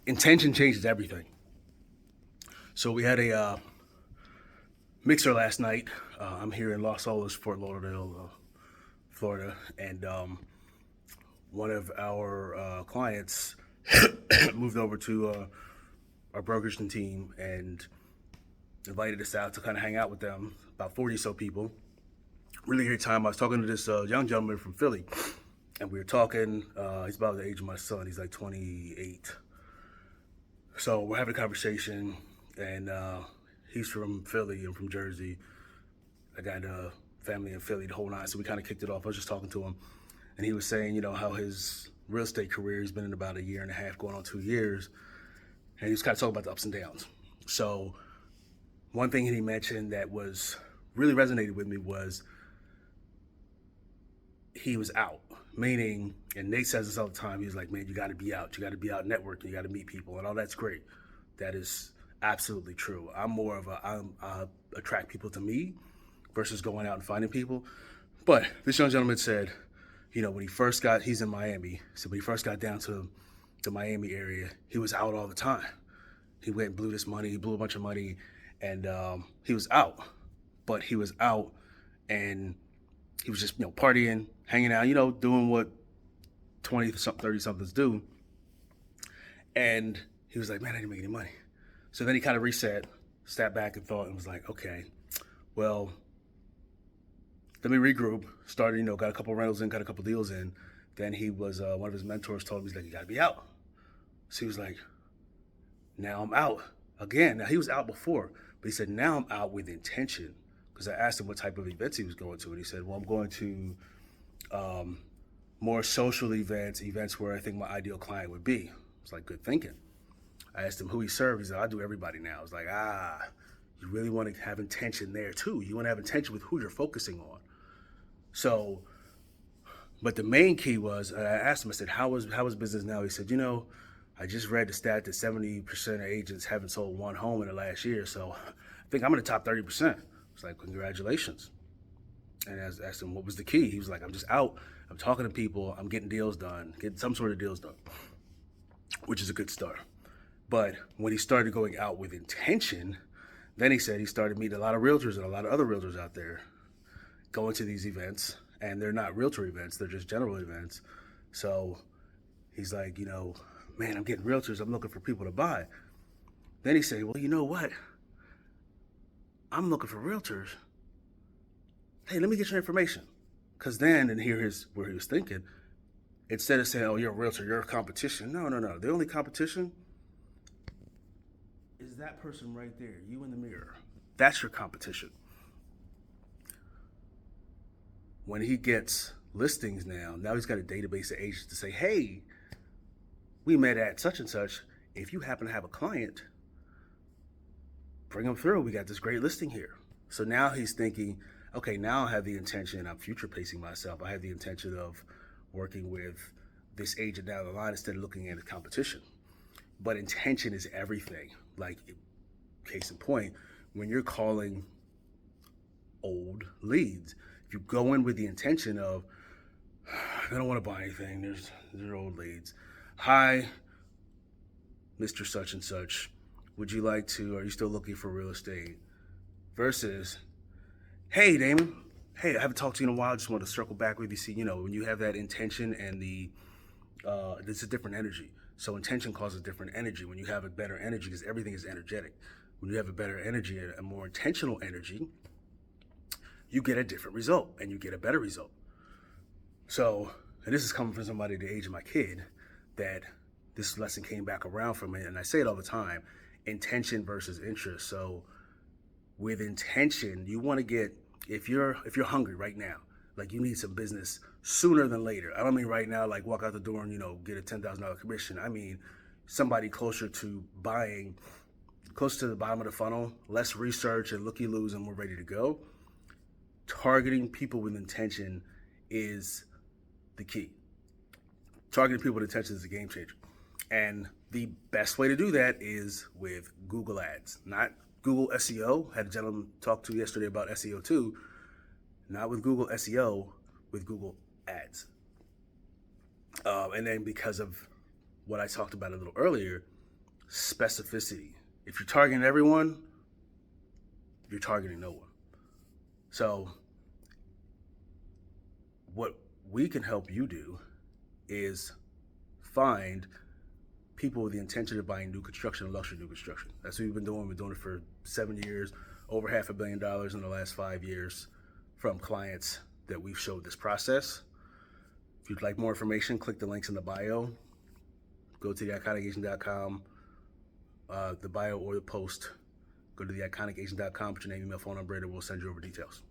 intention changes everything. So we had a mixer last night. I'm here in Los Olas, Fort Lauderdale, Florida, and one of our clients moved over to our brokerage team and invited us out to kind of hang out with them. About 40 so people. Really great time. I was talking to this young gentleman from Philly, and we were talking. He's about the age of my son. He's like 28. So we're having a conversation, and he's from Philly and from Jersey. I got a family in Philly, the whole nine. So we kind of kicked it off. I was just talking to him, and he was saying, how his real estate career has been in about a year and a half, going on 2 years, and he was kind of talking about the ups and downs. So one thing he mentioned that was really resonated with me was he was out, meaning, and Nate says this all the time, he's like, man, you got to be out. You got to be out networking. You got to meet people, and all that's great. That is absolutely true. I'm more of I attract people to me versus going out and finding people. But this young gentleman said, when he first he's in Miami, so when he first got down to the Miami area, he was out all the time. He went and blew this money, he blew a bunch of money, and he was out. But he was out, and he was just, partying, hanging out, doing what 30-somethings do. And he was like, man, I didn't make any money. So then he kind of reset, stepped back and thought, and was like, okay, well, let me regroup. Started, got a couple rentals in, got a couple deals in. Then he was, one of his mentors told him, he's like, you got to be out. So he was like, now I'm out again. Now he was out before, but he said, now I'm out with intention. Because I asked him what type of events he was going to, and he said, well, I'm going to more social events where I think my ideal client would be. It's like, good thinking. I asked him who he served. He said, I do everybody now. I was like, you really want to have intention there too. You want to have intention with who you're focusing on. So, but the main key was, I asked him, I said, how is business now? He said, I just read the stat that 70% of agents haven't sold one home in the last year. So I think I'm in the top 30%. It's like, congratulations. And I asked him, what was the key? He was like, I'm just out. I'm talking to people. I'm getting deals done, getting some sort of deals done, which is a good start. But when he started going out with intention, then he said he started meeting a lot of realtors and a lot of other realtors out there going to these events. And they're not realtor events. They're just general events. So he's like, man, I'm getting realtors. I'm looking for people to buy. Then he said, well, you know what? I'm looking for realtors. Hey, let me get your information. Because then, and here's where he was thinking, instead of saying, oh, you're a realtor, you're a competition. No. The only competition is that person right there, you in the mirror. That's your competition. When he gets listings now he's got a database of agents to say, hey, we met at such and such. If you happen to have a client, bring them through. We got this great listing here. So now he's thinking, okay, now I have the intention, I'm future pacing myself. I have the intention of working with this agent down the line instead of looking at the competition. But intention is everything. Like, case in point, when you're calling old leads, if you go in with the intention of, I don't want to buy anything, they're old leads. Hi, Mr. Such and Such. Are you still looking for real estate? Versus, hey, Damon. Hey, I haven't talked to you in a while. I just want to circle back with you. See, when you have that intention and it's a different energy. So intention causes different energy. When you have a better energy, because everything is energetic. When you have a better energy, a more intentional energy, you get a different result and you get a better result. So, and this is coming from somebody the age of my kid, that this lesson came back around from it. And I say it all the time, intention versus interest. So with intention, you want to get, if you're hungry right now, like you need some business sooner than later. I don't mean right now, like walk out the door and, get a $10,000 commission. I mean, somebody closer to buying, close to the bottom of the funnel, less research and looky-loos and we're ready to go. Targeting people with intention is the key. Targeting people with intention is a game changer. And the best way to do that is with Google Ads, not Google SEO. Had a gentleman talk to yesterday about SEO too. Not with Google SEO, with Google Ads. And then because of what I talked about a little earlier, specificity. If you're targeting everyone, you're targeting no one. So what we can help you do is find people with the intention of buying new construction and luxury new construction. That's what we've been doing. We've been doing it for 7 years, over $500 million in the last 5 years from clients that we've showed this process. If you'd like more information, click the links in the bio. Go to theiconicagent.com, the bio or the post. Go to theiconicagent.com, put your name, email, phone number, and we'll send you over details.